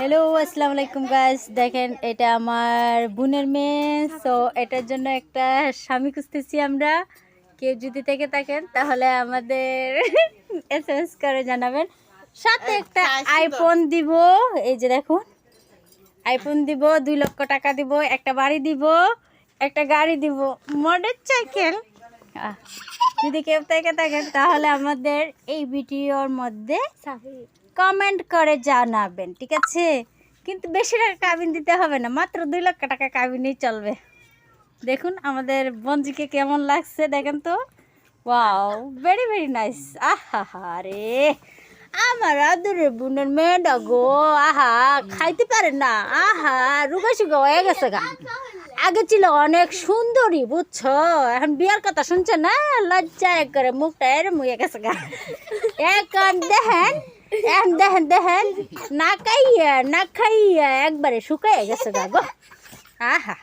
Hello আসসালামু আলাইকুম guys, দেখেন এটা আমার বোনের মেয়ে। সো এটার জন্য একটা স্বামী খুঁজতেছি আমরা। কেউ যদি থেকে থাকেন তাহলে আমাদের এসএমএস করে জানাবেন। সাথে একটা আইফোন দিব, এই যে দেখুন আইফোন দিব, 2 লক্ষ টাকা দিব, একটা বাড়ি দিব, একটা গাড়ি দিব, মোটর সাইকেল। যদি কেউ থেকে থাকেন তাহলে আমাদের এই ভিডিওর মধ্যে কমেন্ট করে জানাবেন, ঠিক আছে? কিন্তু বেশি টাকা কাবিন দিতে হবে না, মাত্র 2 লক্ষ টাকা কাবিনেই চলবে। দেখুন আমাদের বঞ্জিকে কেমন লাগছে, দেখেন তো। Wow, very very nice. আহা রে, আমার আদরের বোনের মেয়েটা গো, আহা খাইতে পারে না, আহা রুগা সুগা হয়ে গেছে গা। আগে ছিল অনেক সুন্দরী, বুঝছো? এখন বিয়ার কথা শুনছে না, লজ্জা করে মুখটা এরম হয়ে গেছে গা। এখন দেখেন দেখেন দেখেন, না খাইয়া একবারে শুকাইয়া গেছে গা গো। আহা।